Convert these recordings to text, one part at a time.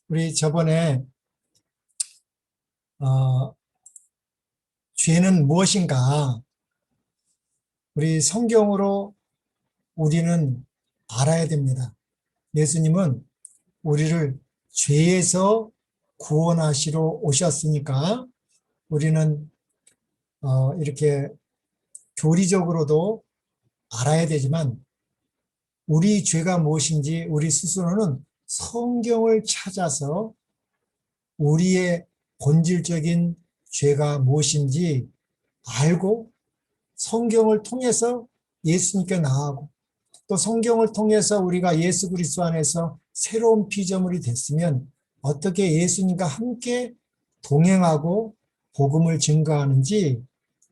우리 저번에 어, 죄는 무엇인가? 우리 성경으로 우리는 알아야 됩니다. 예수님은 우리를 죄에서 구원하시러 오셨으니까 우리는 이렇게 교리적으로도 알아야 되지만 우리 죄가 무엇인지 우리 스스로는 성경을 찾아서 우리의 본질적인 죄가 무엇인지 알고 성경을 통해서 예수님께 나아가고 또 성경을 통해서 우리가 예수 그리스도 안에서 새로운 피조물이 됐으면 어떻게 예수님과 함께 동행하고 복음을 증거하는지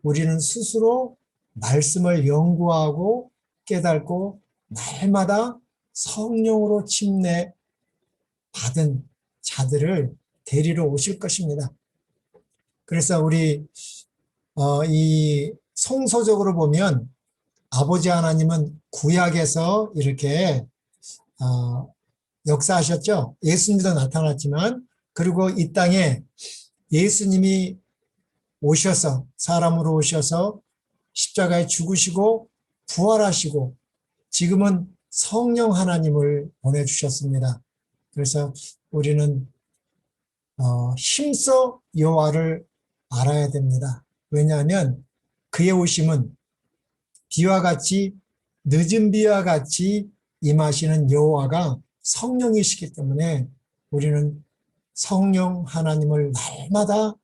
우리는 스스로 말씀을 연구하고 깨닫고 날마다 성령으로 침례 받은 자들을 데리러 오실 것입니다. 그래서 우리 이 성서적으로 보면 아버지 하나님은 구약에서 이렇게 역사하셨죠. 예수님도 나타났지만 그리고 이 땅에 예수님이 오셔서 사람으로 오셔서 십자가에 죽으시고 부활하시고 지금은 성령 하나님을 보내주셨습니다. 그래서 우리는 힘써 여호와를 알아야 됩니다. 왜냐하면 그의 오심은 비와 같이 늦은 비와 같이 임하시는 여호와가 성령이시기 때문에 우리는 성령 하나님을 날마다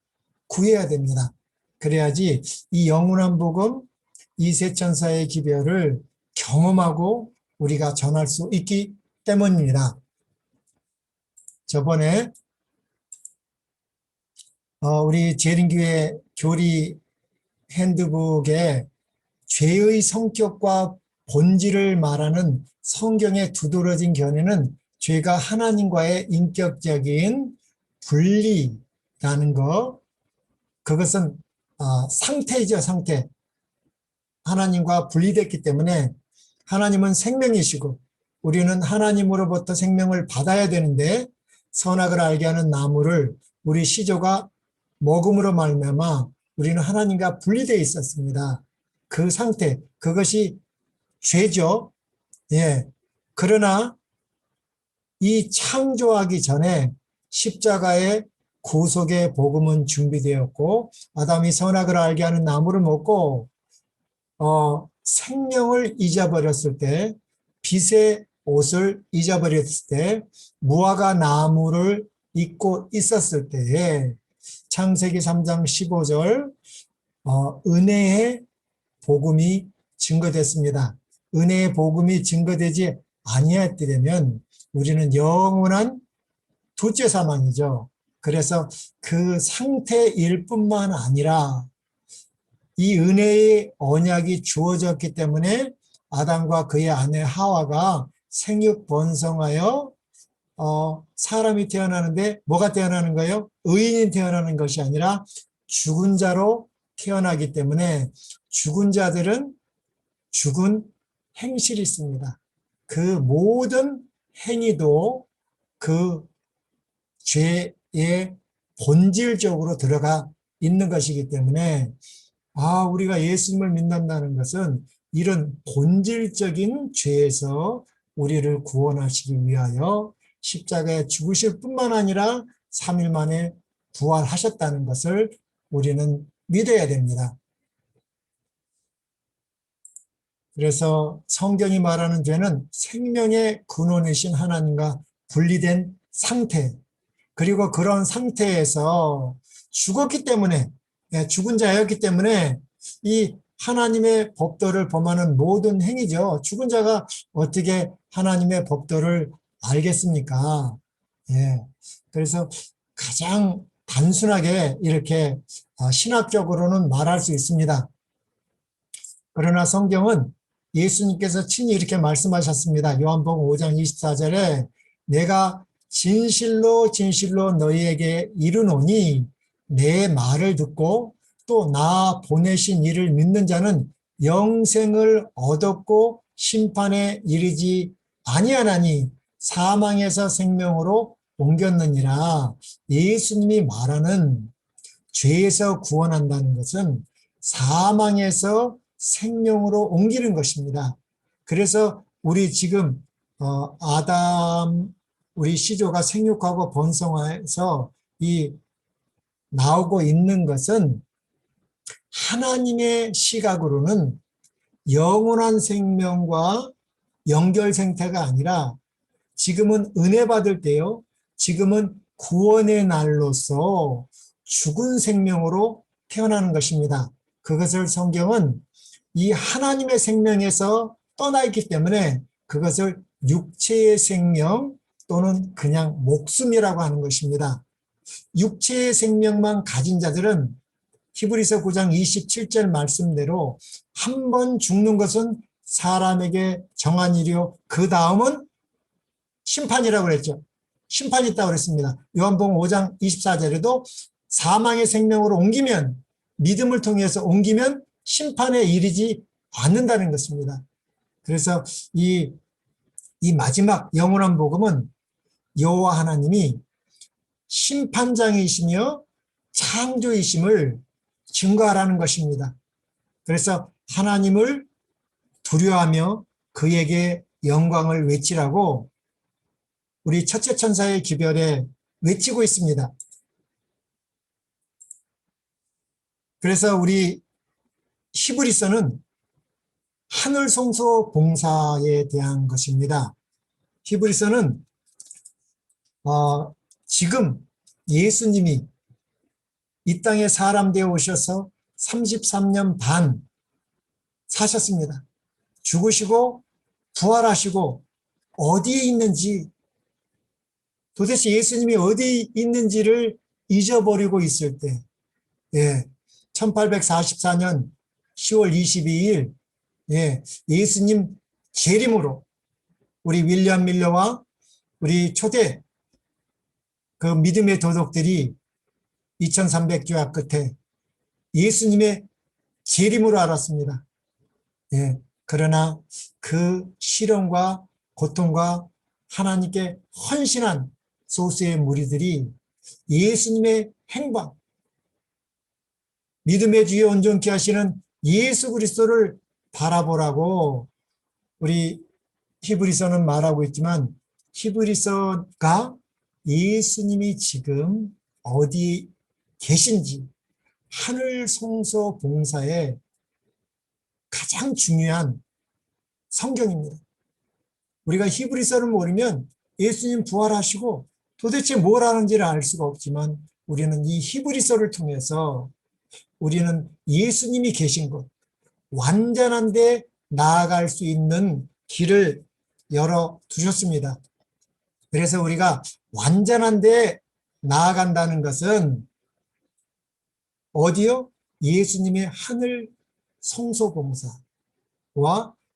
구해야 됩니다. 그래야지 이 영원한 복음, 이세천사의 기별을 경험하고 우리가 전할 수 있기 때문입니다. 저번에 우리 재림교회 교리 핸드북에 죄의 성격과 본질을 말하는 성경의 두드러진 견해는 죄가 하나님과의 인격적인 분리라는 것, 그것은 상태이죠, 상태. 하나님과 분리됐기 때문에 하나님은 생명이시고 우리는 하나님으로부터 생명을 받아야 되는데 선악을 알게 하는 나무를 우리 시조가 먹음으로 말미암아 우리는 하나님과 분리되어 있었습니다. 그 상태, 그것이 죄죠. 예. 그러나 이 창조하기 전에 십자가의 구속의 복음은 준비되었고 아담이 선악을 알게 하는 나무를 먹고 생명을 잊어버렸을 때, 빛의 옷을 잊어버렸을 때, 무화과 나무를 입고 있었을 때에 창세기 3장 15절 은혜의 복음이 증거됐습니다. 은혜의 복음이 증거되지 아니했더라면 우리는 영원한 둘째 사망이죠. 그래서 그 상태일 뿐만 아니라 이 은혜의 언약이 주어졌기 때문에 아담과 그의 아내 하와가 생육 번성하여 사람이 태어나는데 뭐가 태어나는 거예요? 의인이 태어나는 것이 아니라 죽은 자로 태어나기 때문에 죽은 자들은 죽은 행실이 있습니다. 그 모든 행위도 그 죄의 본질적으로 들어가 있는 것이기 때문에 우리가 예수님을 믿는다는 것은 이런 본질적인 죄에서 우리를 구원하시기 위하여 십자가에 죽으실 뿐만 아니라 3일 만에 부활하셨다는 것을 우리는 믿어야 됩니다. 그래서 성경이 말하는 죄는 생명의 근원이신 하나님과 분리된 상태, 그리고 그런 상태에서 죽었기 때문에, 죽은 자였기 때문에 이 하나님의 법도를 범하는 모든 행위죠. 죽은 자가 어떻게 하나님의 법도를 알겠습니까? 예. 그래서 가장 단순하게 이렇게 신학적으로는 말할 수 있습니다. 그러나 성경은 예수님께서 친히 이렇게 말씀하셨습니다. 요한복음 5장 24절에 내가 진실로 진실로 너희에게 이르노니 내 말을 듣고 또 나 보내신 이를 믿는 자는 영생을 얻었고 심판에 이르지 아니하나니 사망에서 생명으로 옮겼느니라. 예수님이 말하는 죄에서 구원한다는 것은 사망에서 생명으로 옮기는 것입니다. 그래서 우리 지금 아담 우리 시조가 생육하고 번성해서 이 나오고 있는 것은 하나님의 시각으로는 영원한 생명과 연결 생태가 아니라 지금은 은혜 받을 때요. 지금은 구원의 날로서 죽은 생명으로 태어나는 것입니다. 그것을 성경은 이 하나님의 생명에서 떠나 있기 때문에 그것을 육체의 생명 또는 그냥 목숨이라고 하는 것입니다. 육체의 생명만 가진 자들은 히브리서 9장 27절 말씀대로 한 번 죽는 것은 사람에게 정한 일이요. 그 다음은 심판이라고 그랬죠. 심판이 있다고 그랬습니다. 요한복음 5장 24절에도 사망의 생명으로 옮기면 믿음을 통해서 옮기면 심판에 이르지 않는다는 것입니다. 그래서 이 마지막 영원한 복음은 여호와 하나님이 심판장이시며 창조이심을 증거하라는 것입니다. 그래서 하나님을 두려워하며 그에게 영광을 외치라고 우리 첫째 천사의 기별에 외치고 있습니다. 그래서 우리 히브리서는 하늘 성소 봉사에 대한 것입니다. 히브리서는 지금 예수님이 이 땅에 사람 되어 오셔서 33년 반 사셨습니다. 죽으시고 부활하시고 어디에 있는지 도대체 예수님이 어디 있는지를 잊어버리고 있을 때 1844년 10월 22일 예수님 재림으로 우리 윌리엄 밀러와 우리 초대 그 믿음의 도덕들이 2300주야 끝에 예수님의 재림으로 알았습니다. 그러나 그 시련과 고통과 하나님께 헌신한 소수의 무리들이 예수님의 행방, 믿음의 뒤에 온전케 하시는 예수 그리스도를 바라보라고 우리 히브리서는 말하고 있지만 히브리서가 예수님이 지금 어디 계신지 하늘 성소 봉사의 가장 중요한 성경입니다. 우리가 히브리서를 모르면 예수님 부활하시고 도대체 뭘 하는지를 알 수가 없지만 우리는 이 히브리서를 통해서 우리는 예수님이 계신 곳, 완전한 데 나아갈 수 있는 길을 열어두셨습니다. 그래서 우리가 완전한 데 나아간다는 것은 어디요? 예수님의 하늘 성소봉사와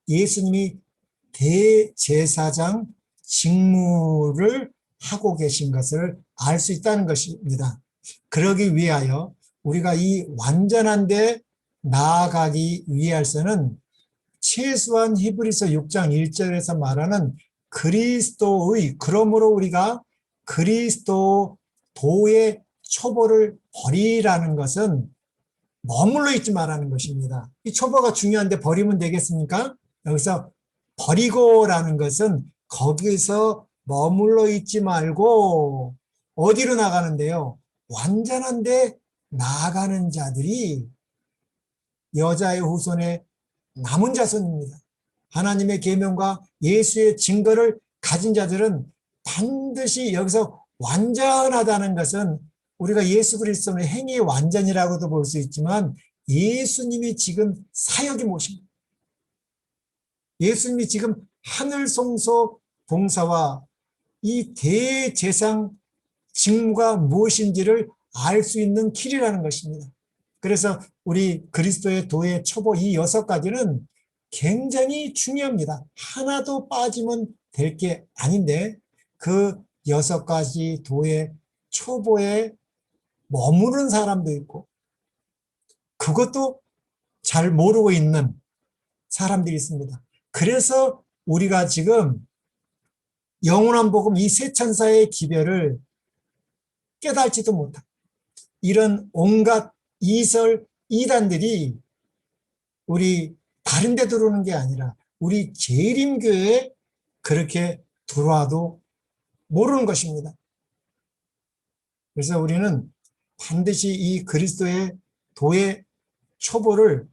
예수님이 대제사장 직무를 하고 계신 것을 알 수 있다는 것입니다. 그러기 위하여 우리가 이 완전한 데 나아가기 위해서는 최소한 히브리서 6장 1절에서 말하는 그리스도의, 그러므로 우리가 그리스도 도의 초보를 버리라는 것은 머물러 있지 말라는 것입니다. 이 초보가 중요한데 버리면 되겠습니까? 여기서 버리고라는 것은 거기서 머물러 있지 말고 어디로 나가는데요? 완전한데 나아가는 자들이 여자의 후손의 남은 자손입니다. 하나님의 계명과 예수의 증거를 가진 자들은 반드시 여기서 완전하다는 것은 우리가 예수 그리스도의 행위의 완전이라고도 볼 수 있지만 예수님이 지금 사역이 무엇입니까? 예수님이 지금 하늘 성소 봉사와 이 대제상 직무가 무엇인지를 알 수 있는 길이라는 것입니다. 그래서 우리 그리스도의 도의 초보 이 6가지는 굉장히 중요합니다. 하나도 빠지면 될 게 아닌데 그 6가지 도의 초보에 머무는 사람도 있고 그것도 잘 모르고 있는 사람들이 있습니다. 그래서 우리가 지금 영원한 복음 이 세 천사의 기별을 깨달지도 못하고 이런 온갖 이설 이단들이 우리 다른 데 들어오는 게 아니라 우리 재림교회에 그렇게 들어와도 모르는 것입니다. 그래서 우리는 반드시 이 그리스도의 도의 초보를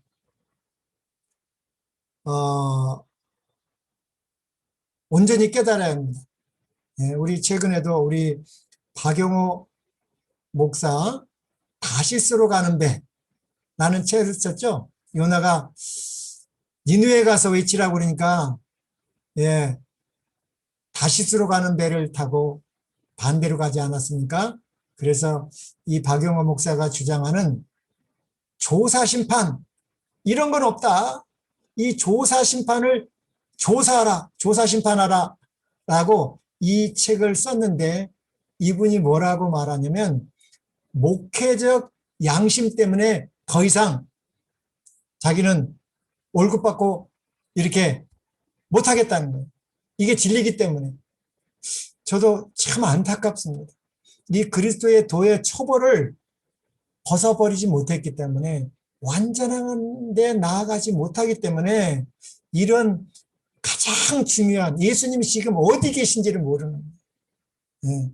온전히 깨달아야 합니다. 우리 최근에도 우리 박영호 목사 다시스로 가는 배 라는 책을 썼죠. 요나가 니느웨 가서 외치라고 그러니까 다시스로 가는 배를 타고 반대로 가지 않았습니까? 그래서 이 박영호 목사가 주장하는 조사심판 이런 건 없다. 이 조사심판을 조사하라, 조사심판하라 라고 이 책을 썼는데 이분이 뭐라고 말하냐면 목회적 양심 때문에 더 이상 자기는 월급 받고 이렇게 못하겠다는 거예요. 이게 진리기 때문에. 저도 참 안타깝습니다. 이 그리스도의 도의 초보를 벗어버리지 못했기 때문에 완전한 데 나아가지 못하기 때문에 이런 가장 중요한 예수님이 지금 어디 계신지를 모르는 거예요.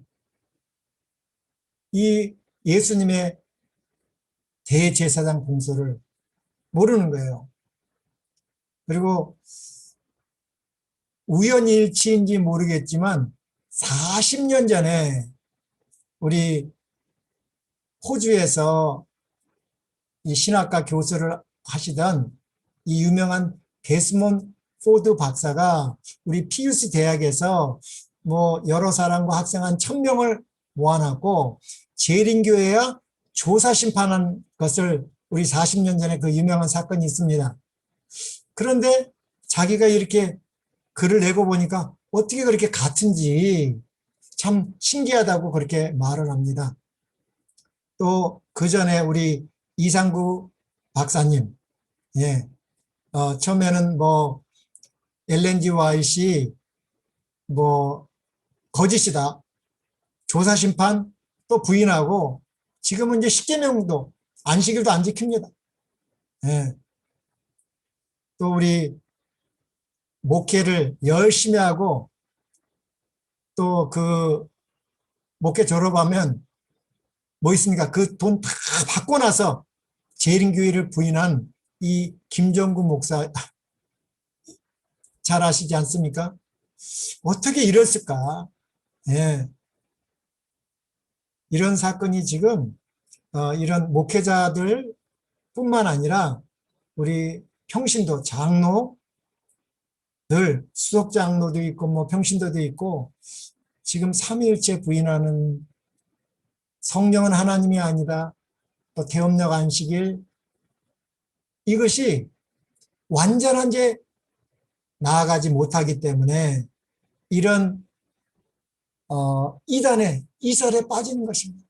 이 예수님의 대제사장 공소를 모르는 거예요. 그리고 우연일치인지 모르겠지만 40년 전에 우리 호주에서 이 신학과 교수를 하시던 이 유명한 데스몬드 포드 박사가 우리 피우스 대학에서 뭐 여러 사람과 학생 한 1000명을 모아놨고 재림교회야 조사 심판한 것을 우리 40년 전에 그 유명한 사건이 있습니다. 그런데 자기가 이렇게 글을 내고 보니까 어떻게 그렇게 같은지 참 신기하다고 그렇게 말을 합니다. 또 그 전에 우리 이상구 박사님, 처음에는 뭐 엘렌지 화이트이 뭐 거짓이다, 조사 심판 또 부인하고 지금은 이제 십계명도 안식일도 안 지킵니다. 또 우리 목회를 열심히 하고 또 그 목회 졸업하면 뭐 있습니까? 그 돈 다 받고 나서 재림교회를 부인한 이 김정구 목사 잘 아시지 않습니까? 어떻게 이랬을까? 이런 사건이 지금 이런 목회자들 뿐만 아니라 우리 평신도 장로들 수석 장로도 있고 뭐 평신도도 있고 지금 삼위일체 부인하는 성령은 하나님이 아니다. 또 대업력 안식일 이것이 완전한 제 나아가지 못하기 때문에 이런 이단의 이설에 빠지는 것입니다.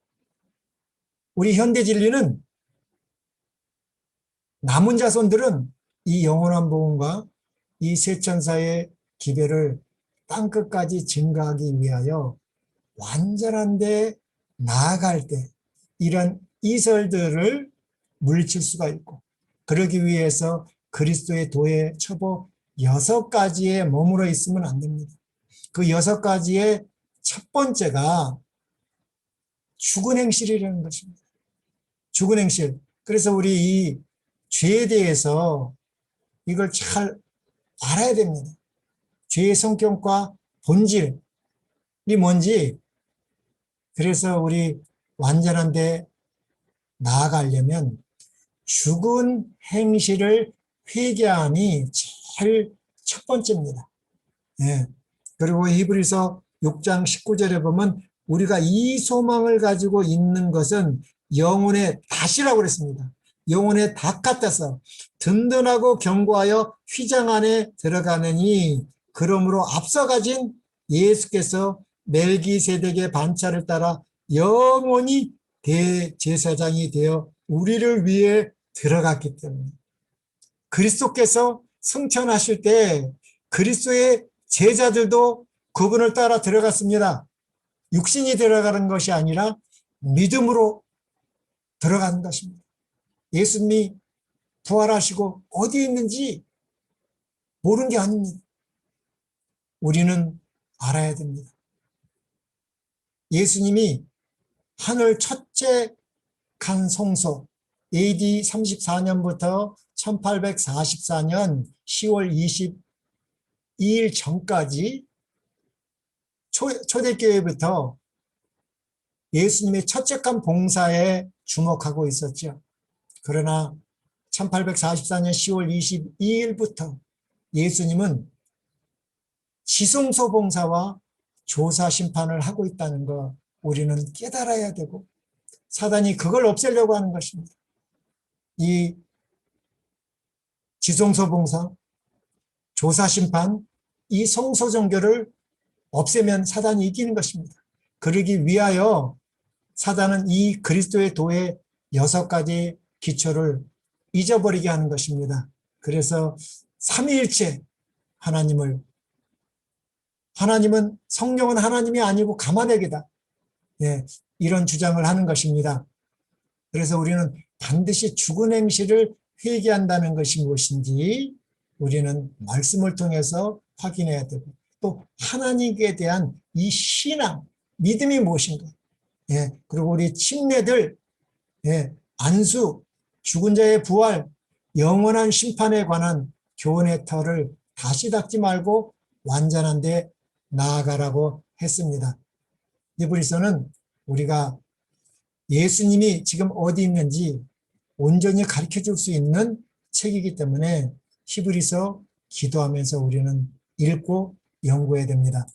우리 현대 진리는 남은 자손들은 이 영원한 복음과 이 세천사의 기별을 땅끝까지 증가하기 위하여 완전한 데 나아갈 때 이런 이설들을 물리칠 수가 있고 그러기 위해서 그리스도의 도의 초보 6가지에 머물러 있으면 안 됩니다. 그 6가지의 첫 번째가 죽은 행실이라는 것입니다. 죽은 행실. 그래서 우리 이 죄에 대해서 이걸 잘 알아야 됩니다. 죄의 성격과 본질이 뭔지. 그래서 우리 완전한 데 나아가려면 죽은 행실을 회개함이 제일 첫 번째입니다. 그리고 히브리서 6장 19절에 보면 우리가 이 소망을 가지고 있는 것은 영혼의 닷이라고 그랬습니다. 영혼의 닷 같아서 든든하고 견고하여 휘장 안에 들어가느니 그러므로 앞서 가진 예수께서 멜기세덱의 반차를 따라 영원히 대제사장이 되어 우리를 위해 들어갔기 때문에 그리스도께서 승천하실 때 그리스도의 제자들도 그분을 따라 들어갔습니다. 육신이 들어가는 것이 아니라 믿음으로 들어가는 것입니다. 예수님이 부활하시고 어디에 있는지 모르는 게 아닙니다. 우리는 알아야 됩니다. 예수님이 하늘 첫째 간 성소 AD 34년부터 1844년 10월 22일 전까지 초대교회부터 예수님의 첫째 간 봉사에 주목하고 있었죠. 그러나 1844년 10월 22일부터 예수님은 지성소 봉사와 조사 심판을 하고 있다는 거 우리는 깨달아야 되고, 사단이 그걸 없애려고 하는 것입니다. 이 지성소 봉사, 조사 심판, 이 성소 종교를 없애면 사단이 이기는 것입니다. 그러기 위하여 사단은 이 그리스도의 도의 6가지 기초를 잊어버리게 하는 것입니다. 그래서 삼위일체 하나님은 성령은 하나님이 아니고 가마대기다. 예, 이런 주장을 하는 것입니다. 그래서 우리는 반드시 죽은 행실을 회개한다는 것이 무엇인지 우리는 말씀을 통해서 확인해야 되고, 또 하나님께 대한 이 신앙, 믿음이 무엇인가. 예, 그리고 우리 친례들, 예, 안수, 죽은 자의 부활, 영원한 심판에 관한 교훈의 터를 다시 닦지 말고 완전한 데 나아가라고 했습니다. 히브리서는 우리가 예수님이 지금 어디 있는지 온전히 가르쳐 줄 수 있는 책이기 때문에 히브리서 기도하면서 우리는 읽고 연구해야 됩니다.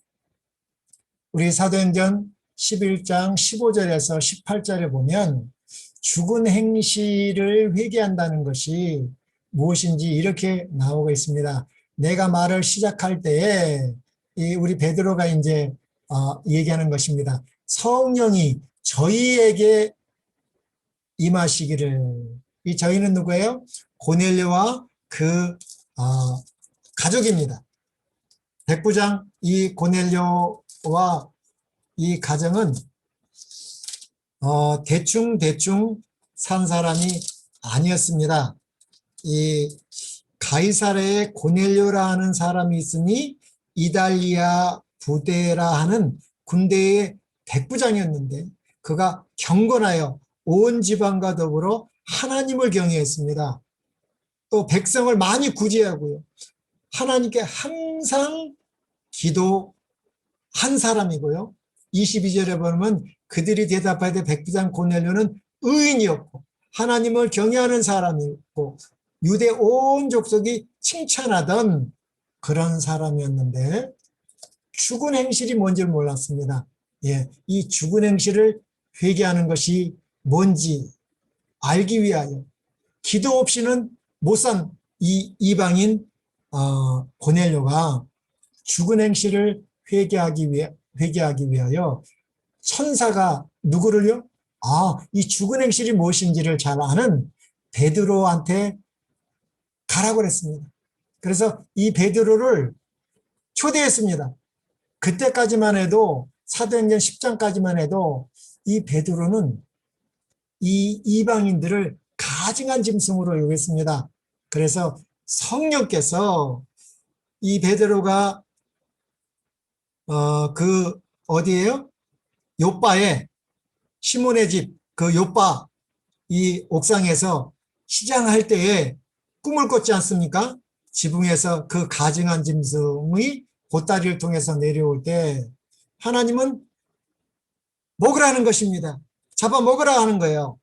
우리 사도행전 11장 15절에서 18절에 보면 죽은 행실을 회개한다는 것이 무엇인지 이렇게 나오고 있습니다. 내가 말을 시작할 때에 우리 베드로가 이제 얘기하는 것입니다. 성령이 저희에게 임하시기를. 이 저희는 누구예요? 고넬료와 그 가족입니다. 백부장 이 고넬료와 이 가정은 대충 산 사람이 아니었습니다. 이 가이사랴에 고넬료라 하는 사람이 있으니 이달리아 부대라 하는 군대의 백부장이었는데 그가 경건하여 온 지방과 더불어 하나님을 경외했습니다. 또 백성을 많이 구제하고요. 하나님께 항상 기도한 사람이고요. 22절에 보면 그들이 대답하되 백부장 고넬료는 의인이었고 하나님을 경외하는 사람이었고 유대 온 족속이 칭찬하던 그런 사람이었는데 죽은 행실이 뭔지 몰랐습니다. 예, 이 죽은 행실을 회개하는 것이 뭔지 알기 위하여 기도 없이는 못 산 이 이방인 고넬료가 죽은 행실을 회개하기 위하여 천사가 누구를요? 이 죽은 행실이 무엇인지를 잘 아는 베드로한테 가라고 그랬습니다. 그래서 이 베드로를 초대했습니다. 그때까지만 해도 사도행전 10장까지만 해도 이 베드로는 이 이방인들을 가증한 짐승으로 여겼습니다. 그래서 성령께서 이 베드로가 그 어디예요? 요빠에 시몬의 집 그 요빠 이 옥상에서 시장할 때에 꿈을 꿨지 않습니까? 지붕에서 그 가증한 짐승의 보따리를 통해서 내려올 때 하나님은 먹으라는 것입니다. 잡아 먹으라 하는 거예요.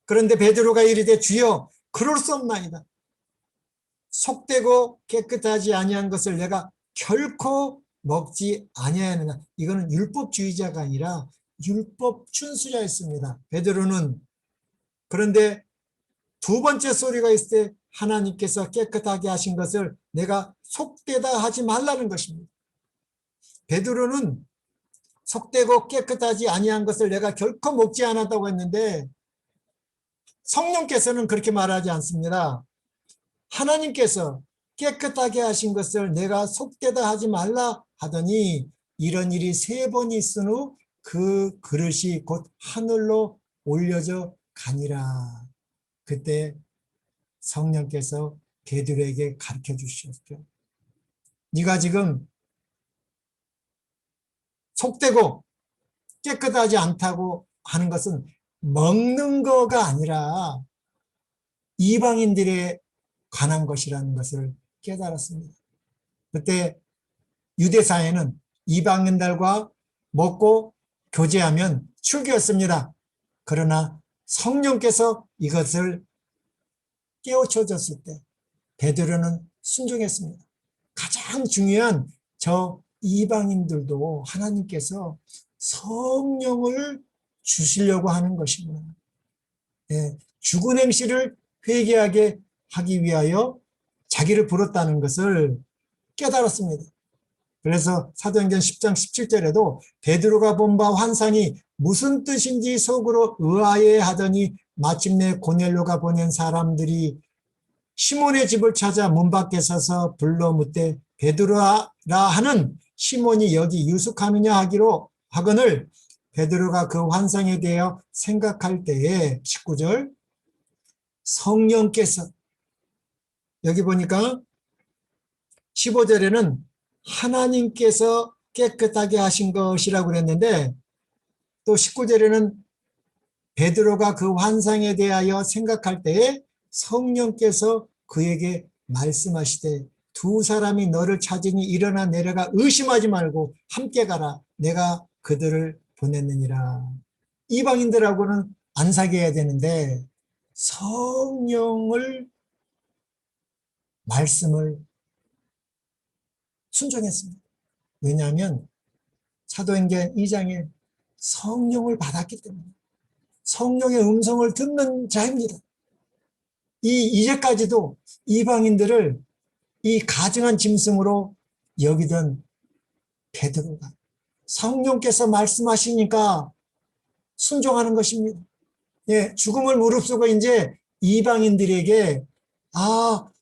그런데 베드로가 이르되 주여 그럴 수 없나이다. 속되고 깨끗하지 아니한 것을 내가 결코 먹지 아니하느냐. 이거는 율법주의자가 아니라 율법 준수자였습니다. 베드로는. 그런데 두 번째 소리가 있을 때 하나님께서 깨끗하게 하신 것을 내가 속되다 하지 말라는 것입니다. 베드로는 속되고 깨끗하지 아니한 것을 내가 결코 먹지 않았다고 했는데 성령께서는 그렇게 말하지 않습니다. 하나님께서 깨끗하게 하신 것을 내가 속되다 하지 말라 하더니 이런 일이 3번 있은 후 그 그릇이 곧 하늘로 올려져 가니라. 그때 성령께서 베드로에게 가르쳐 주셨죠. 네가 지금 속되고 깨끗하지 않다고 하는 것은 먹는 거가 아니라 이방인들에 관한 것이라는 것을 깨달았습니다. 그때 유대사회는 이방인들과 먹고 교제하면 축이었습니다. 그러나 성령께서 이것을 깨우쳐 줬을 때 베드로는 순종했습니다. 가장 중요한 저 이방인들도 하나님께서 성령을 주시려고 하는 것이구나. 예, 죽은 행실을 회개하게 하기 위하여 자기를 부렀다는 것을 깨달았습니다. 그래서 사도행전 10장 17절에도 베드로가 본 바 환상이 무슨 뜻인지 속으로 의아해 하더니 마침내 고넬료가 보낸 사람들이 시몬의 집을 찾아 문 밖에 서서 불러 묻되 베드로라 하는 시몬이 여기 유숙하느냐 하기로 하거늘 베드로가 그 환상에 대하여 생각할 때에 19절 성령께서 여기 보니까 15절에는 하나님께서 깨끗하게 하신 것이라고 그랬는데 또 19절에는 베드로가 그 환상에 대하여 생각할 때에 성령께서 그에게 말씀하시되 두 사람이 너를 찾으니 일어나 내려가 의심하지 말고 함께 가라. 내가 그들을 보냈느니라. 이방인들하고는 안 사귀어야 되는데 성령을 말씀을 순종했습니다. 왜냐하면 사도행전 2장에 성령을 받았기 때문에 성령의 음성을 듣는 자입니다. 이제까지도 이방인들을 이 가증한 짐승으로 여기던 베드로가 성령께서 말씀하시니까 순종하는 것입니다. 예, 죽음을 무릅쓰고 이제 이방인들에게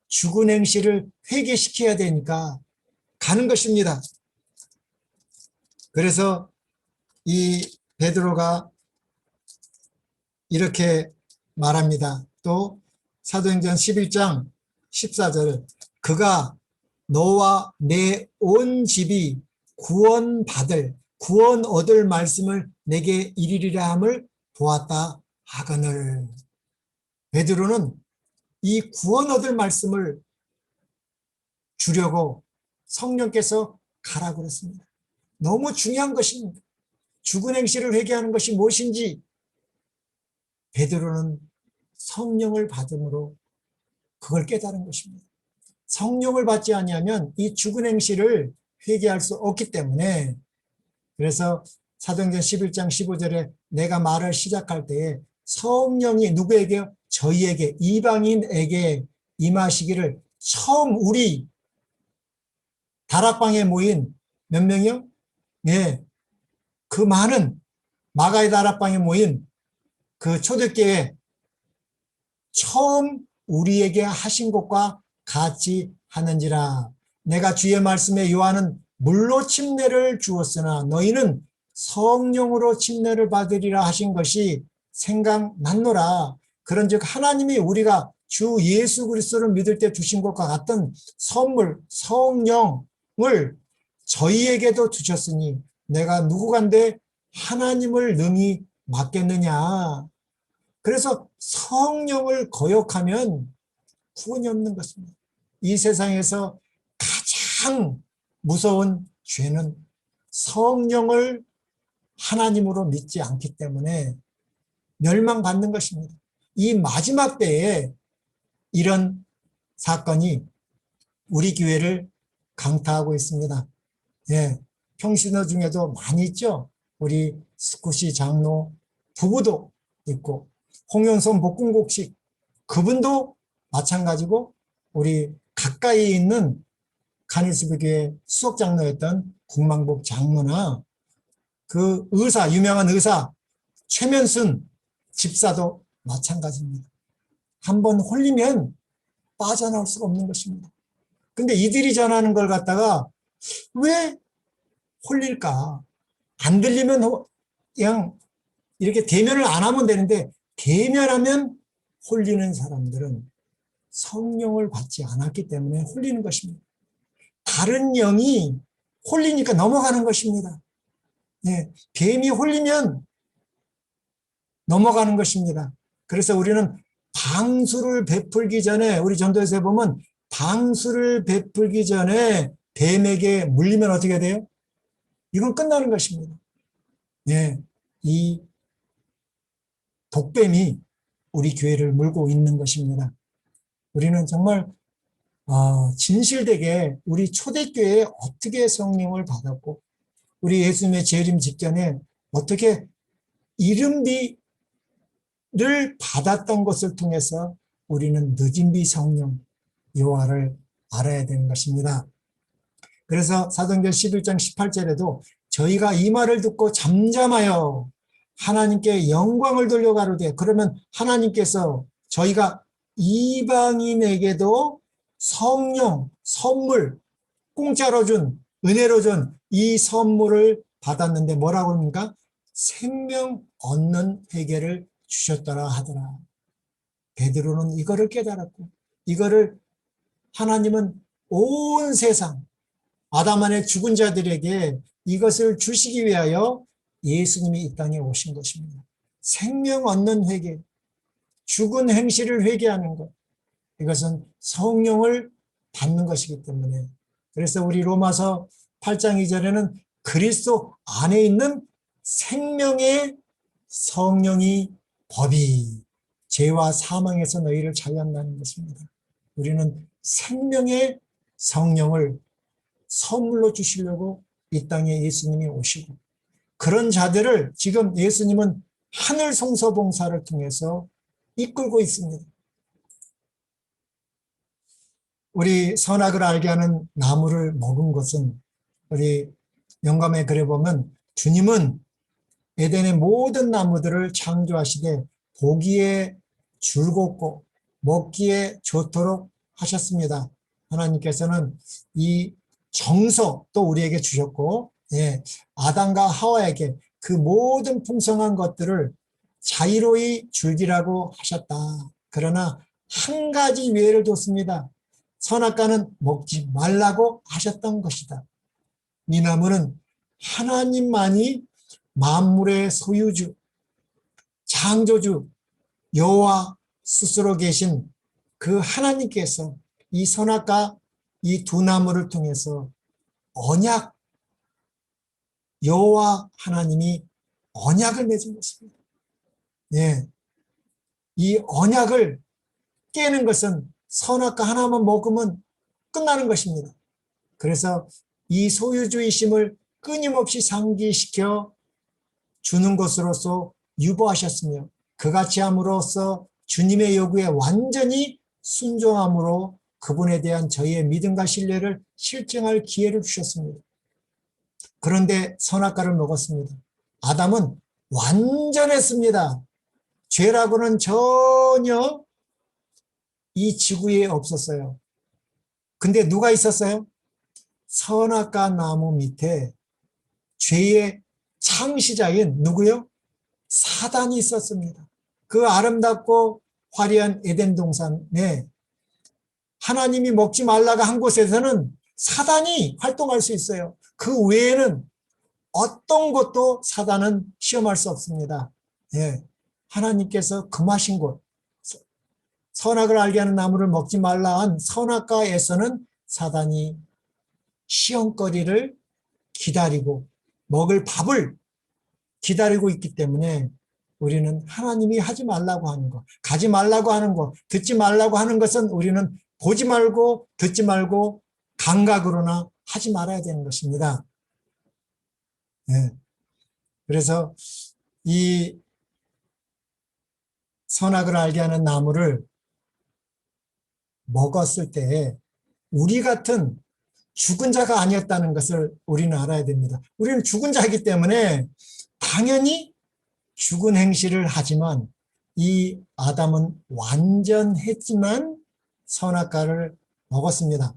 죽은 행실을 회개시켜야 되니까 가는 것입니다. 그래서 이 베드로가 이렇게 말합니다. 또 사도행전 11장 14절 그가 너와 내 온 집이 구원 얻을 말씀을 내게 이르리라 함을 보았다 하거늘. 베드로는 이 구원 얻을 말씀을 주려고 성령께서 가라고 그랬습니다. 너무 중요한 것입니다. 죽은 행실을 회개하는 것이 무엇인지 베드로는 성령을 받음으로 그걸 깨달은 것입니다. 성령을 받지 아니하면 이 죽은 행실을 회개할 수 없기 때문에 그래서 사도행전 11장 15절에 내가 말을 시작할 때에 성령이 누구에게? 저희에게 이방인에게 임하시기를 처음 우리 다락방에 모인 몇 명이요? 네, 그 많은 마가의 다락방에 모인 그 초대교회 처음 우리에게 하신 것과 같이 하는지라. 내가 주의 말씀에 요한은 물로 침례를 주었으나 너희는 성령으로 침례를 받으리라 하신 것이 생각났노라. 그런즉 하나님이 우리가 주 예수 그리스도를 믿을 때 주신 것과 같은 선물 성령을 저희에게도 주셨으니 내가 누구간데 하나님을 능히 맡겠느냐. 그래서 성령을 거역하면 구원이 없는 것입니다. 이 세상에서 가장 무서운 죄는 성령을 하나님으로 믿지 않기 때문에 멸망받는 것입니다. 이 마지막 때에 이런 사건이 우리 교회를 강타하고 있습니다. 예, 평신도 중에도 많이 있죠. 우리 스쿠시 장로 부부도 있고 홍영선 복궁곡식 그분도 마찬가지고 우리 가까이 있는 간일수교회 수석장로였던 국망복 장로나 그 의사 유명한 의사 최면순 집사도 마찬가지입니다. 한번 홀리면 빠져나올 수가 없는 것입니다. 근데 이들이 전하는 걸 갖다가 왜 홀릴까? 안 들리면 그냥 이렇게 대면을 안 하면 되는데, 대면하면 홀리는 사람들은 성령을 받지 않았기 때문에 홀리는 것입니다. 다른 영이 홀리니까 넘어가는 것입니다. 예, 뱀이 홀리면 넘어가는 것입니다. 그래서 우리는 방수를 베풀기 전에, 우리 전도에서 보면 방수를 베풀기 전에 뱀에게 물리면 어떻게 돼요? 이건 끝나는 것입니다. 예, 이 독뱀이 우리 교회를 물고 있는 것입니다. 우리는 정말 진실되게 우리 초대교회에 어떻게 성령을 받았고, 우리 예수님의 재림 직전에 어떻게 이름비를 받았던 것을 통해서 우리는 늦은비 성령 여호와를 알아야 되는 것입니다. 그래서 사도행전 11장 18절에도 저희가 이 말을 듣고 잠잠하여 하나님께 영광을 돌려가로되, 그러면 하나님께서 저희가 이방인에게도 성령, 선물, 공짜로 준, 은혜로 준 이 선물을 받았는데 뭐라고 합니까? 생명 얻는 회개를 주셨더라 하더라. 베드로는 이거를 깨달았고, 이거를 하나님은 온 세상 아담 안에 죽은 자들에게 이것을 주시기 위하여 예수님이 이 땅에 오신 것입니다. 생명 얻는 회개, 죽은 행실을 회개하는 것, 이것은 성령을 받는 것이기 때문에, 그래서 우리 로마서 8장 2절에는 그리스도 안에 있는 생명의 성령이 법이 죄와 사망에서 너희를 자유한다는 것입니다. 우리는 생명의 성령을 선물로 주시려고 이 땅에 예수님이 오시고, 그런 자들을 지금 예수님은 하늘 성서봉사를 통해서 이끌고 있습니다. 우리 선악을 알게 하는 나무를 먹은 것은, 우리 영감에 글에 보면 주님은 에덴의 모든 나무들을 창조하시되 보기에 즐겁고 먹기에 좋도록 하셨습니다. 하나님께서는 이 정서도 우리에게 주셨고, 아담과 하와에게 그 모든 풍성한 것들을 자유로이 즐기라고 하셨다. 그러나 한 가지 예외를 뒀습니다. 선악과는 먹지 말라고 하셨던 것이다. 이 나무는 하나님만이 만물의 소유주, 창조주, 여호와 스스로 계신 그 하나님께서 이 선악과 이 두 나무를 통해서 언약, 여호와 하나님이 언약을 맺은 것입니다. 예, 이 언약을 깨는 것은 선악과 하나만 먹으면 끝나는 것입니다. 그래서 이 소유주의심을 끊임없이 상기시켜 주는 것으로서 유보하셨으며, 그같이 함으로써 주님의 요구에 완전히 순종함으로 그분에 대한 저희의 믿음과 신뢰를 실증할 기회를 주셨습니다. 그런데 선악과를 먹었습니다. 아담은 완전했습니다. 죄라고는 전혀 이 지구에 없었어요. 근데 누가 있었어요? 선악과 나무 밑에 죄의 창시자인 누구요? 사단이 있었습니다. 그 아름답고 화려한 에덴 동산에 하나님이 먹지 말라고 한 곳에서는 사단이 활동할 수 있어요. 그 외에는 어떤 것도 사단은 시험할 수 없습니다. 하나님께서 금하신 곳, 선악을 알게 하는 나무를 먹지 말라 한 선악과에서는 사단이 시험거리를 기다리고 먹을 밥을 기다리고 있기 때문에, 우리는 하나님이 하지 말라고 하는 것, 가지 말라고 하는 것, 듣지 말라고 하는 것은 우리는 보지 말고 듣지 말고 감각으로나 하지 말아야 되는 것입니다. 그래서 이 선악을 알게 하는 나무를 먹었을 때 우리 같은 죽은 자가 아니었다는 것을 우리는 알아야 됩니다. 우리는 죽은 자이기 때문에 당연히 죽은 행실을 하지만, 이 아담은 완전했지만 선악과를 먹었습니다.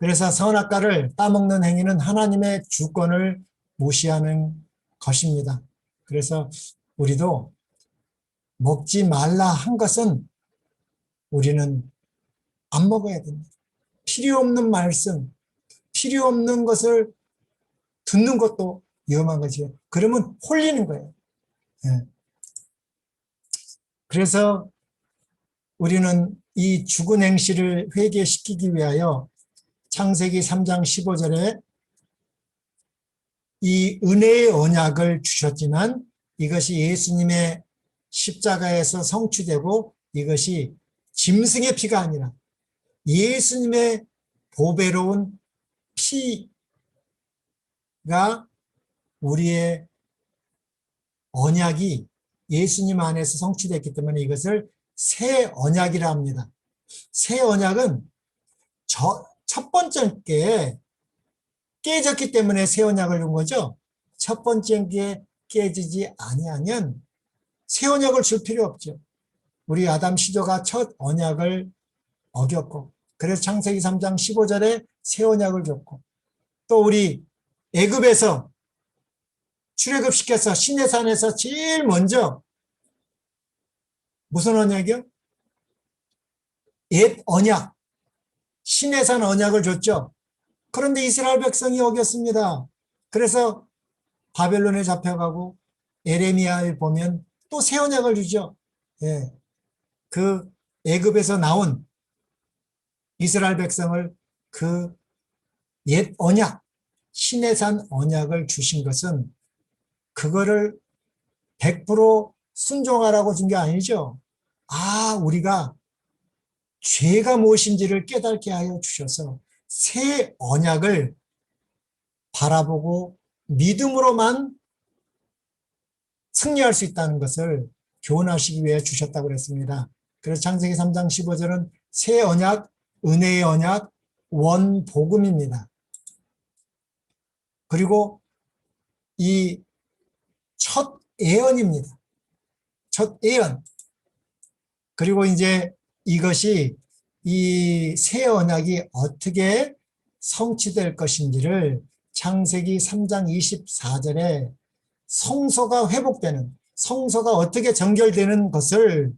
그래서 선악과를 따먹는 행위는 하나님의 주권을 무시하는 것입니다. 그래서 우리도 먹지 말라 한 것은 우리는 안 먹어야 됩니다. 필요 없는 말씀, 필요 없는 것을 듣는 것도 위험한 거죠. 그러면 홀리는 거예요. 예. 그래서 우리는 이 죽은 행실을 회개시키기 위하여 창세기 3장 15절에 이 은혜의 언약을 주셨지만 이것이 예수님의 십자가에서 성취되고 이것이 짐승의 피가 아니라 예수님의 보배로운 피가 우리의 언약이 예수님 안에서 성취됐기 때문에 이것을 새 언약이라 합니다. 새 언약은 첫 번째 게 깨졌기 때문에 새 언약을 준 거죠. 첫 번째 게 깨지지 아니하면 새 언약을 줄 필요 없죠. 우리 아담 시조가 첫 언약을 어겼고 그래서 창세기 3장 15절에 새 언약을 줬고 또 우리 애굽에서 출애굽시켜서 시내산에서 제일 먼저 무슨 언약이요? 옛 언약, 시내산 언약을 줬죠. 그런데 이스라엘 백성이 어겼습니다. 그래서 바벨론에 잡혀가고 에레미야에 보면 또 새 언약을 주죠. 예. 그 애굽에서 나온 이스라엘 백성을 그 옛 언약, 시내산 언약을 주신 것은 그거를 100% 순종하라고 준 게 아니죠. 우리가 죄가 무엇인지를 깨닫게 하여 주셔서 새 언약을 바라보고 믿음으로만 승리할 수 있다는 것을 교훈하시기 위해 주셨다고 그랬습니다. 그래서 창세기 3장 15절은 새 언약, 은혜의 언약, 원복음입니다. 그리고 이 첫 예언입니다. 첫 예언. 그리고 이제 이것이 이 새 언약이 어떻게 성취될 것인지를 창세기 3장 24절에 성소가 회복되는, 성소가 어떻게 정결되는 것을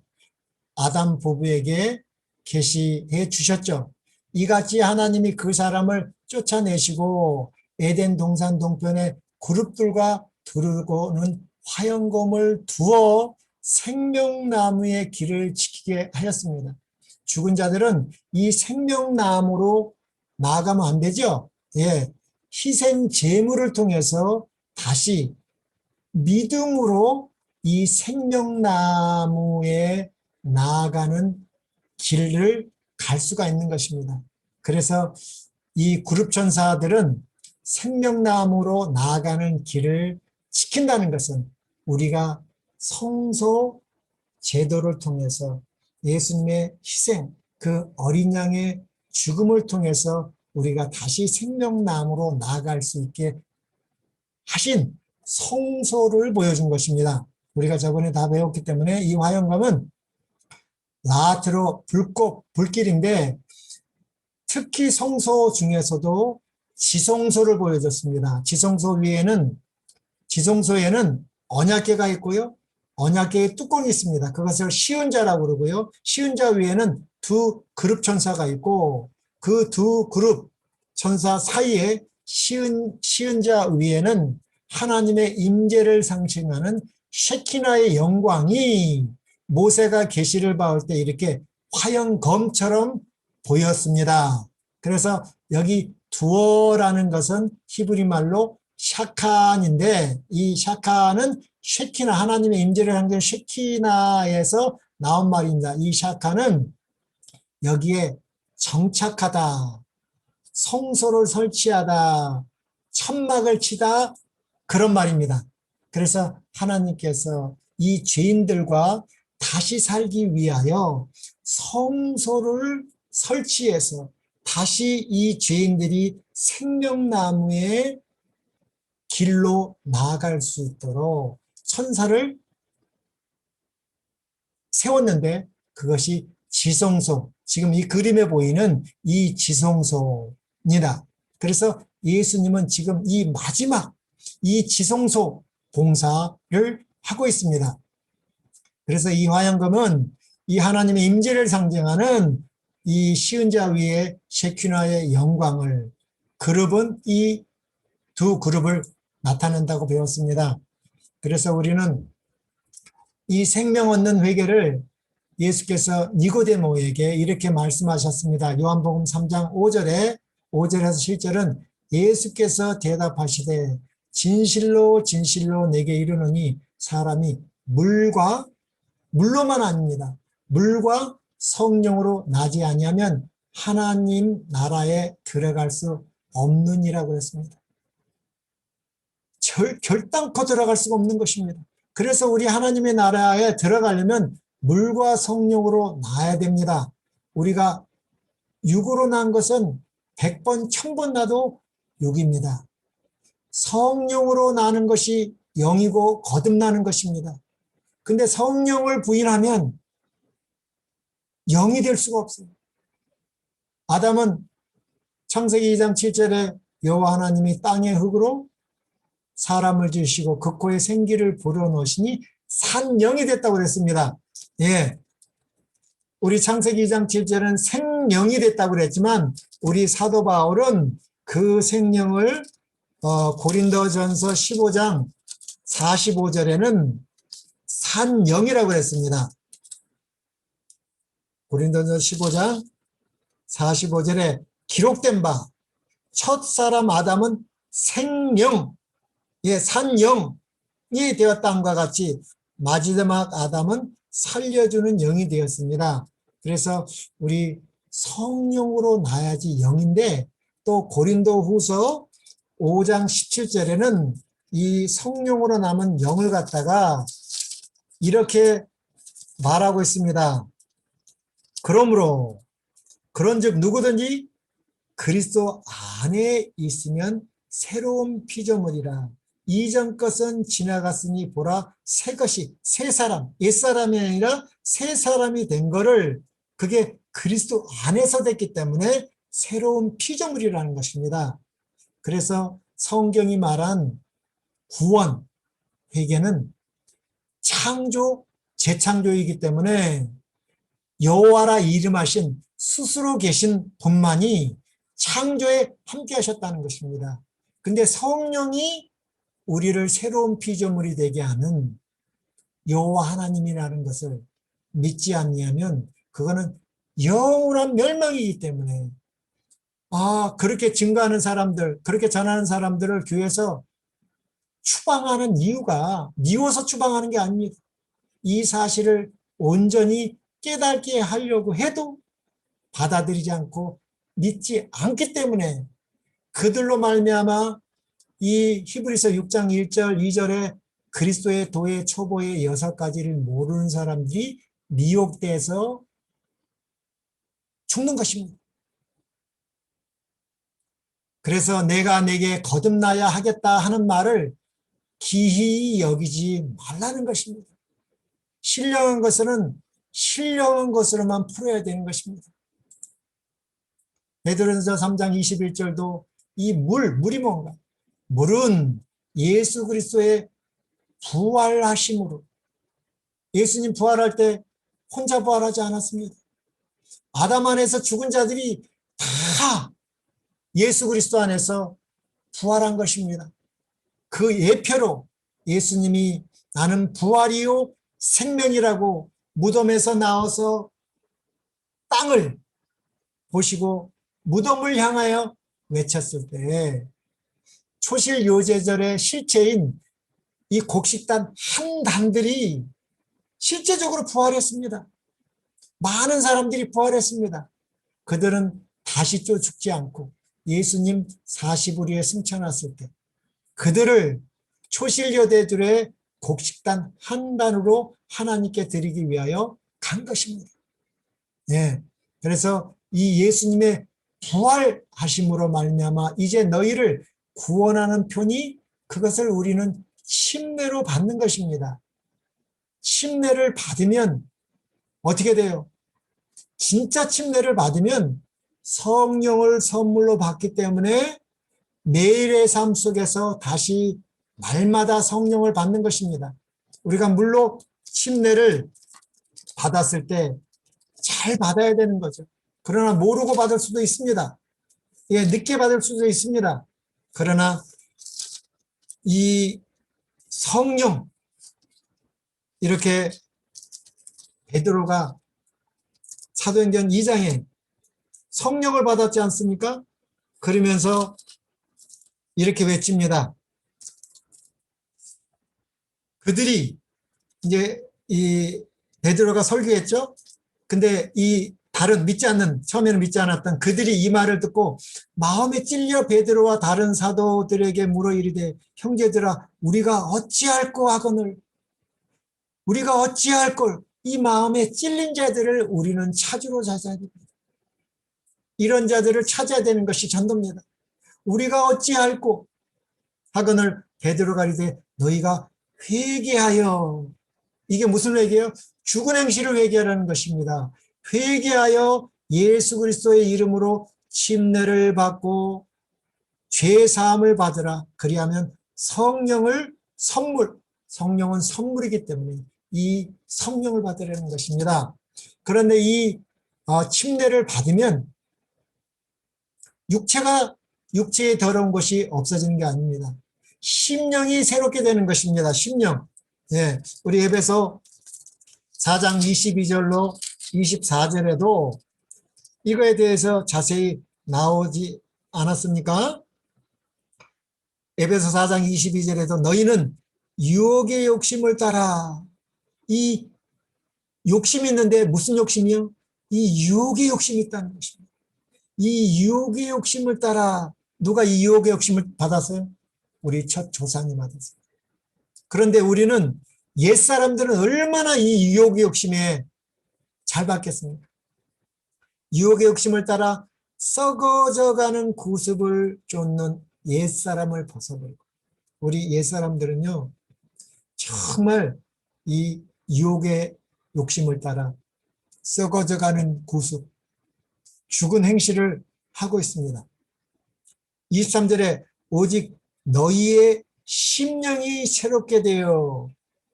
아담 부부에게 계시해 주셨죠. 이같이 하나님이 그 사람을 쫓아내시고 에덴 동산 동편에 그룹들과 두르고는 화영검을 두어 생명나무의 길을 지키게 하였습니다. 죽은 자들은 이 생명나무로 나아가면 안 되죠. 예, 희생 제물을 통해서 다시 믿음으로 이 생명나무에 나아가는 길을 갈 수가 있는 것입니다. 그래서 이 그룹천사들은 생명나무로 나아가는 길을 지킨다는 것은 우리가 성소 제도를 통해서 예수님의 희생, 그 어린 양의 죽음을 통해서 우리가 다시 생명나무로 나아갈 수 있게 하신 성소를 보여준 것입니다. 우리가 저번에 다 배웠기 때문에 이 화영검은 라트로 불길인데 특히 성소 중에서도 지성소를 보여줬습니다. 지성소에는 언약궤가 있고요. 언약궤에 뚜껑이 있습니다. 그것을 시은자라고 그러고요. 시은자 위에는 두 그룹 천사가 있고 그 두 그룹 천사 사이에 시은자 위에는 하나님의 임재를 상징하는 셰키나의 영광이 모세가 계시를 받을 때 이렇게 화영검처럼 보였습니다. 그래서 여기 두어라는 것은 히브리 말로 샤칸인데 이 샤칸은 셰키나 하나님의 임재를 상징하는 셰키나에서 나온 말입니다. 이 샤칸은 여기에 정착하다, 성소를 설치하다, 천막을 치다 그런 말입니다. 그래서 하나님께서 이 죄인들과 다시 살기 위하여 성소를 설치해서 다시 이 죄인들이 생명나무의 길로 나아갈 수 있도록 천사를 세웠는데 그것이 지성소, 지금 이 그림에 보이는 이 지성소, 그래서 예수님은 지금 이 마지막 이 지성소 봉사를 하고 있습니다. 그래서 이 화양금은 이 하나님의 임재를 상징하는 이 시은자 위에 셰퀴나의 영광을, 그룹은 이 두 그룹을 나타낸다고 배웠습니다. 그래서 우리는 이 생명 얻는 회개를 예수께서 니고데모에게 이렇게 말씀하셨습니다. 요한복음 3장 5절에서 7절은 예수께서 대답하시되 진실로 진실로 내게 이르노니 사람이 물로만 아닙니다. 물과 성령으로 나지 아니하면 하나님 나라에 들어갈 수 없느니라고 했습니다. 결단코 들어갈 수가 없는 것입니다. 그래서 우리 하나님의 나라에 들어가려면 물과 성령으로 나야 됩니다. 우리가 육으로 난 것은 100번, 1000번 나도 육입니다. 성령으로 나는 것이 영이고 거듭나는 것입니다. 근데 성령을 부인하면 영이 될 수가 없어요. 아담은 창세기 2장 7절에 여호와 하나님이 땅의 흙으로 사람을 지으시고 그 코에 생기를 불어넣으시니 산영이 됐다고 그랬습니다. 예, 우리 창세기 2장 7절은 생명이 됐다고 그랬지만 우리 사도 바울은 그 생명을 고린도전서 15장 45절에는 산영이라고 그랬습니다. 고린도전서 15장 45절에 기록된 바 첫사람 아담은 생명, 산영이 되었다함과 같이 마지막 아담은 살려주는 영이 되었습니다. 그래서 우리 성령으로 나야지 영인데, 또 고린도후서 5장 17절에는 이 성령으로 남은 영을 갖다가 이렇게 말하고 있습니다. 그러므로 그런즉 누구든지 그리스도 안에 있으면 새로운 피조물이라. 이전 것은 지나갔으니 보라 새 것이, 새 사람, 옛사람이 아니라 새 사람이 된 거를, 그게 그리스도 안에서 됐기 때문에 새로운 피조물이라는 것입니다. 그래서 성경이 말한 구원, 회개는 창조, 재창조이기 때문에 여호와라 이름하신 스스로 계신 분만이 창조에 함께 하셨다는 것입니다. 근데 성령이 우리를 새로운 피조물이 되게 하는 여호와 하나님이라는 것을 믿지 않냐면 그거는 영원한 멸망이기 때문에, 그렇게 증거하는 사람들, 그렇게 전하는 사람들을 교회에서 추방하는 이유가 미워서 추방하는 게 아닙니다. 이 사실을 온전히 깨닫게 하려고 해도 받아들이지 않고 믿지 않기 때문에, 그들로 말미암아 이 히브리서 6장 1절 2절에 그리스도의 도의 초보의 6가지를 모르는 사람들이 미혹돼서 죽는 것입니다. 그래서 내가 내게 거듭나야 하겠다 하는 말을 기히 여기지 말라는 것입니다. 신령한 것은 신령한 것으로만 풀어야 되는 것입니다. 베드로전서 3장 21절도 이 물이 뭔가? 물은 예수 그리스도의 부활하심으로, 예수님 부활할 때 혼자 부활하지 않았습니다. 아담 안에서 죽은 자들이 다 예수 그리스도 안에서 부활한 것입니다. 그 예표로 예수님이 나는 부활이요 생명이라고 무덤에서 나와서 땅을 보시고 무덤을 향하여 외쳤을 때 초실 요제절의 실체인 이 곡식단 한 단들이 실제적으로 부활했습니다. 많은 사람들이 부활했습니다. 그들은 다시 또 죽지 않고 예수님 40우리에 승천했을 때 그들을 초실여대들의 곡식단 한 단으로 하나님께 드리기 위하여 간 것입니다. 네. 그래서 이 예수님의 부활하심으로 말미암아 이제 너희를 구원하는 편이, 그것을 우리는 침례로 받는 것입니다. 침례를 받으면 어떻게 돼요? 진짜 침례를 받으면 성령을 선물로 받기 때문에 매일의 삶 속에서 다시 날마다 성령을 받는 것입니다. 우리가 물로 침례를 받았을 때 잘 받아야 되는 거죠. 그러나 모르고 받을 수도 있습니다. 예, 늦게 받을 수도 있습니다. 그러나 이 성령, 이렇게 베드로가 사도행전 2장에 성령을 받았지 않습니까? 그러면서 이렇게 외칩니다. 그들이 이제 이 베드로가 설교했죠. 근데 이 다른 처음에는 믿지 않았던 그들이 이 말을 듣고 마음에 찔려 베드로와 다른 사도들에게 물어 이르되 형제들아 우리가 어찌할꼬 하거늘 우리가 어찌할 걸 이 마음에 찔린 자들을 우리는 찾아야 됩니다. 이런 자들을 찾아야 되는 것이 전도입니다. 우리가 어찌할꼬 하거늘 베드로가 이르되 너희가 회개하여, 이게 무슨 회개예요? 죽은 행실을 회개하라는 것입니다. 회개하여 예수 그리스도의 이름으로 침례를 받고 죄 사함을 받으라. 그리하면 성령은 선물이기 때문에 이 성령을 받으라는 것입니다. 그런데 이 침례를 받으면 육체의 더러운 것이 없어지는 게 아닙니다. 심령이 새롭게 되는 것입니다. 심령. 예, 우리 에베소 4장 22절로 24절에도 이거에 대해서 자세히 나오지 않았습니까? 에베소 4장 22절에도 너희는 유혹의 욕심을 따라, 이 욕심이 있는데 무슨 욕심이요? 이 유혹의 욕심이 있다는 것입니다. 이 유혹의 욕심을 따라, 누가 이 유혹의 욕심을 받았어요? 우리 첫 조상이 받았어요. 그런데 우리는 옛사람들은 얼마나 이 유혹의 욕심에 잘 받겠습니까? 유혹의 욕심을 따라 썩어져가는 구습을 쫓는 옛사람을 벗어버리고, 우리 옛사람들은요 정말 이 유혹의 욕심을 따라 썩어져가는 구습, 죽은 행실을 하고 있습니다. 23절에 오직 너희의 심령이 새롭게 되어,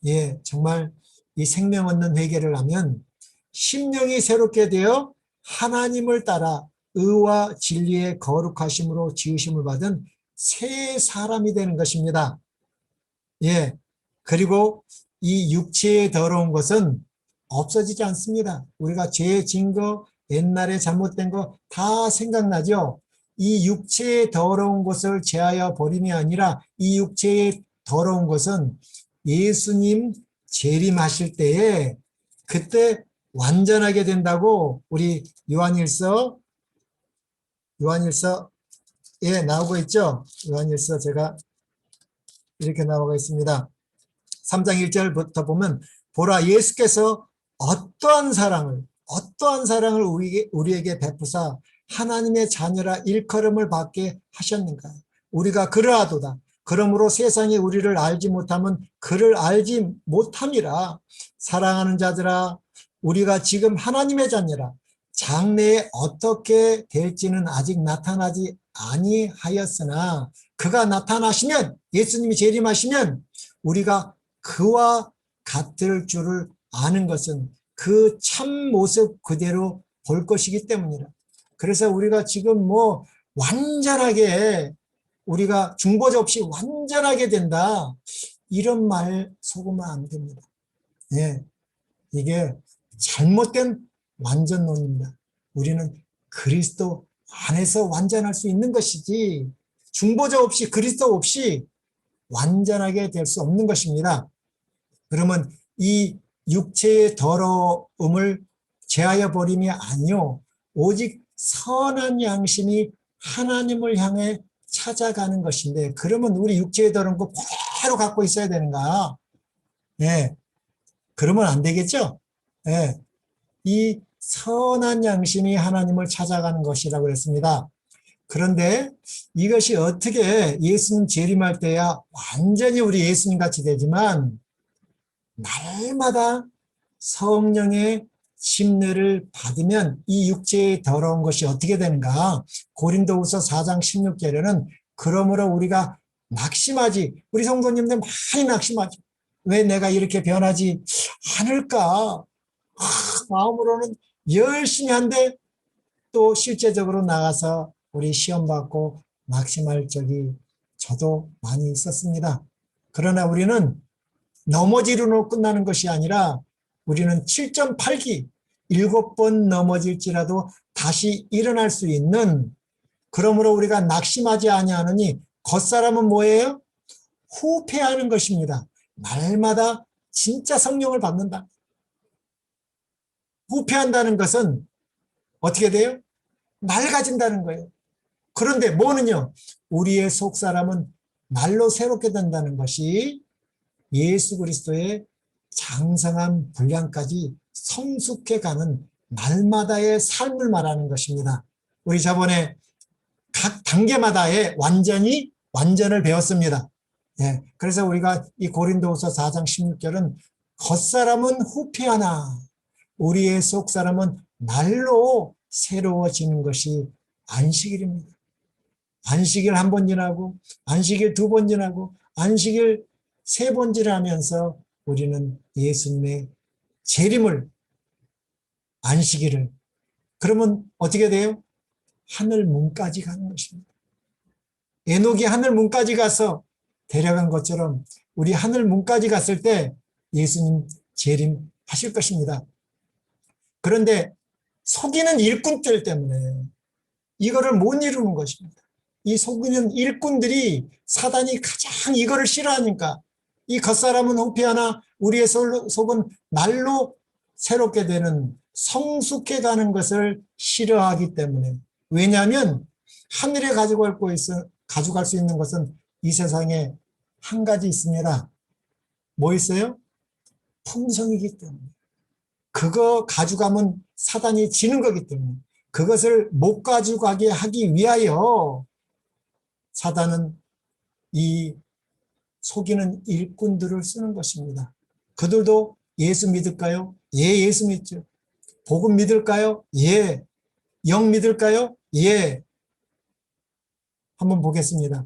예, 정말 이 생명 얻는 회개를 하면 심령이 새롭게 되어 하나님을 따라 의와 진리의 거룩하심으로 지으심을 받은 새 사람이 되는 것입니다. 예, 그리고 이 육체의 더러운 것은 없어지지 않습니다. 우리가 죄 진 거, 옛날에 잘못된 거 다 생각나죠? 이 육체의 더러운 것을 제하여 버림이 아니라 이 육체의 더러운 것은 예수님 재림하실 때에 그때 완전하게 된다고 우리 요한일서에 나오고 있죠. 요한일서 제가 이렇게 나오고 있습니다. 3장 1절부터 보면 보라 예수께서 어떠한 사랑을 우리에게 베푸사 하나님의 자녀라 일컬음을 받게 하셨는가. 우리가 그러하도다. 그러므로 세상이 우리를 알지 못하면 그를 알지 못함이라. 사랑하는 자들아 우리가 지금 하나님의 자녀라. 장래에 어떻게 될지는 아직 나타나지 아니하였으나 그가 나타나시면, 예수님이 재림하시면 우리가 그와 같을 줄을 아는 것은 그 참 모습 그대로 볼 것이기 때문이라. 그래서 우리가 지금 완전하게, 우리가 중보자 없이 완전하게 된다, 이런 말 속으면 안 됩니다. 예, 이게 잘못된 완전론입니다. 우리는 그리스도 안에서 완전할 수 있는 것이지 중보자 없이, 그리스도 없이 완전하게 될 수 없는 것입니다. 그러면 이 육체의 더러움을 제하여 버림이 아니요 오직 선한 양심이 하나님을 향해 찾아가는 것인데, 그러면 우리 육체의 더러운 거 그대로 갖고 있어야 되는가? 예, 그러면 안 되겠죠? 예, 이 선한 양심이 하나님을 찾아가는 것이라고 그랬습니다. 그런데 이것이 어떻게 예수님 재림할 때야 완전히 우리 예수님 같이 되지만, 날마다 성령의 침례를 받으면 이 육체의 더러운 것이 어떻게 되는가? 고린도후서 4장 16절에는 그러므로 우리가 낙심하지, 우리 성도님들 많이 낙심하지. 왜 내가 이렇게 변하지 않을까? 마음으로는 열심히 한데 또 실제적으로 나가서 우리 시험 받고 낙심할 적이 저도 많이 있었습니다. 그러나 우리는 넘어지로 끝나는 것이 아니라 우리는 7.8기 7번 넘어질지라도 다시 일어날 수 있는, 그러므로 우리가 낙심하지 아니하느니 겉사람은 뭐예요? 후패하는 것입니다. 날마다 진짜 성령을 받는다. 후패한다는 것은 어떻게 돼요? 낡아진다는 거예요. 그런데 뭐는요? 우리의 속사람은 날로 새롭게 된다는 것이 예수 그리스도의 장성한 분량까지 성숙해가는 날마다의 삶을 말하는 것입니다. 우리 저번에 각 단계마다의 완전을 배웠습니다. 예, 그래서 우리가 이 고린도후서 4장 16절은 겉사람은 후패하나 우리의 속사람은 날로 새로워지는 것이 안식일입니다. 안식일 한 번 지나고 안식일 두 번 지나고 안식일 세 번 지나면서 우리는 예수님의 재림을, 안식일을, 그러면 어떻게 돼요? 하늘 문까지 가는 것입니다. 에녹이 하늘 문까지 가서 데려간 것처럼 우리 하늘 문까지 갔을 때 예수님 재림하실 것입니다. 그런데 속이는 일꾼들 때문에 이거를 못 이루는 것입니다. 이 속이는 일꾼들이 사단이 가장 이거를 싫어하니까 이 겉사람은 후패하나 우리의 속은 날로 새롭게 되는 성숙해가는 것을 싫어하기 때문에, 왜냐하면 하늘에 가져갈 수 있는 것은 이 세상에 한 가지 있습니다. 뭐 있어요? 풍성이기 때문에. 그거 가져가면 사단이 지는 거기 때문에 그것을 못 가져가게 하기 위하여 사단은 이 속이는 일꾼들을 쓰는 것입니다. 그들도 예수 믿을까요? 예, 예수 믿죠. 복음 믿을까요? 예. 영 믿을까요? 예. 한번 보겠습니다.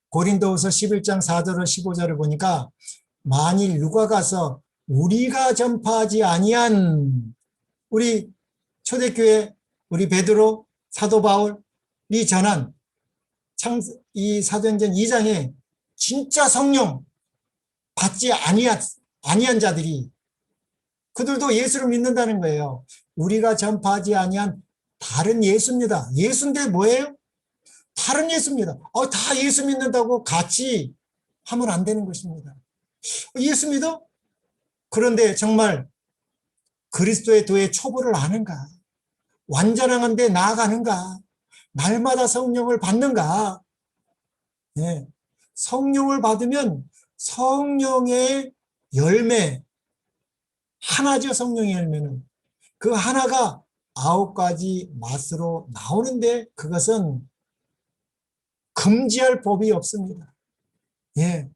고린도후서 11장 4절을 15절을 보니까 만일 누가 가서 우리가 전파하지 아니한, 우리 초대교회 우리 베드로 사도 바울이 전한 이 사도행전 2장에 진짜 성령 받지 아니한 자들이, 그들도 예수를 믿는다는 거예요. 우리가 전파하지 아니한 다른 예수입니다. 예수인데 뭐예요? 다른 예수입니다. 다 예수 믿는다고 같이 하면 안 되는 것입니다. 예수 믿어? 그런데 정말 그리스도의 도의 초보를 아는가? 완전한 데 나아가는가? 날마다 성령을 받는가? 네. 성령을 받으면 성령의 열매, 하나죠. 성령의 열매는. 그 하나가 9가지 맛으로 나오는데 그것은 금지할 법이 없습니다. 예.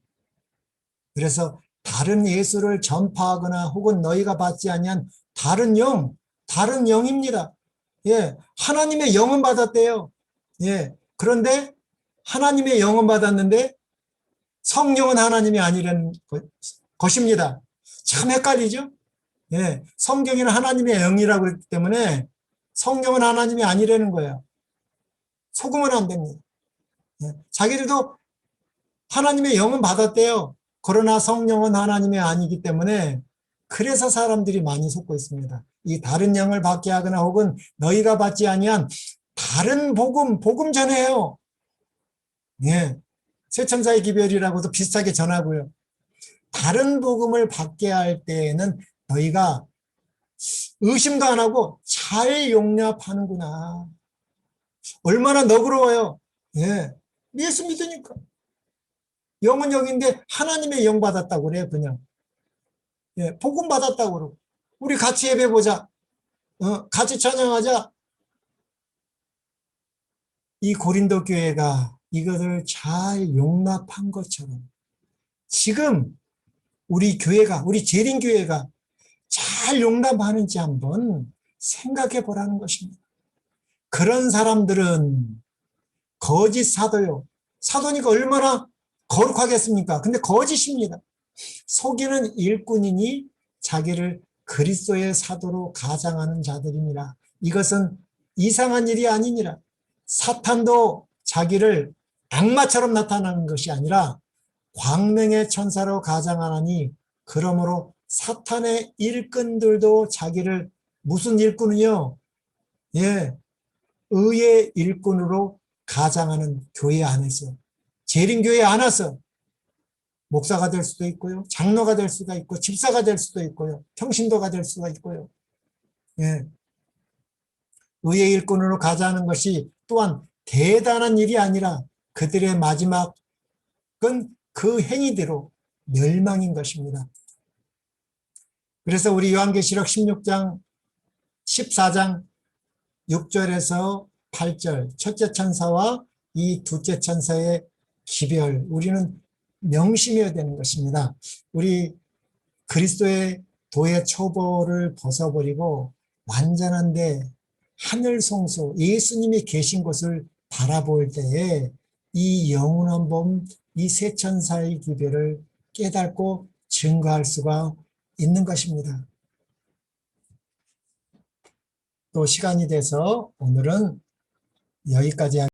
그래서 다른 예수를 전파하거나 혹은 너희가 받지 아니한 다른 영입니다. 예. 하나님의 영은 받았대요. 예. 그런데 하나님의 영은 받았는데 성령은 하나님이 아니라는 것입니다. 참 헷갈리죠? 예. 성경에는 하나님의 영이라고 그랬기 때문에 성령은 하나님이 아니라는 거예요. 속으면 안 됩니다. 예. 자기들도 하나님의 영은 받았대요. 그러나 성령은 하나님이 아니기 때문에 그래서 사람들이 많이 속고 있습니다. 이 다른 영을 받게 하거나 혹은 너희가 받지 아니한 다른 복음 전해요. 예. 새천사의 기별이라고도 비슷하게 전하고요. 다른 복음을 받게 할 때에는 너희가 의심도 안 하고 잘 용납하는구나. 얼마나 너그러워요. 예. 예수 믿으니까. 영은 영인데 하나님의 영 받았다고 그래요, 그냥. 예, 복음 받았다고 그러고. 우리 같이 예배 보자. 같이 찬양하자. 이 고린도 교회가 이것을 잘 용납한 것처럼 지금 우리 교회가, 우리 재림교회가 잘 용납하는지 한번 생각해 보라는 것입니다. 그런 사람들은 거짓 사도요. 사도니까 얼마나 거룩하겠습니까? 근데 거짓입니다. 속이는 일꾼이니 자기를 그리스도의 사도로 가장하는 자들이니라. 이것은 이상한 일이 아니니라. 사탄도 자기를 악마처럼 나타나는 것이 아니라 광명의 천사로 가장하나니, 그러므로 사탄의 일꾼들도 자기를 무슨 일꾼은요? 예, 의의 일꾼으로 가장하는 교회 안에서, 재림교회 안에서 목사가 될 수도 있고요, 장로가 될 수가 있고, 집사가 될 수도 있고요, 평신도가 될 수가 있고요. 예, 의의 일꾼으로 가장하는 것이 또한 대단한 일이 아니라 그들의 마지막은 그 행위대로 멸망인 것입니다. 그래서 우리 요한계시록 16장 14장 6절에서 8절 첫째 천사와 이 둘째 천사의 기별, 우리는 명심해야 되는 것입니다. 우리 그리스도의 도의 초보를 벗어버리고 완전한데 하늘 성소 예수님이 계신 곳을 바라볼 때에 이 영원한 봄, 이 세 천사의 기별을 깨닫고 증거할 수가 있는 것입니다. 또 시간이 돼서 오늘은 여기까지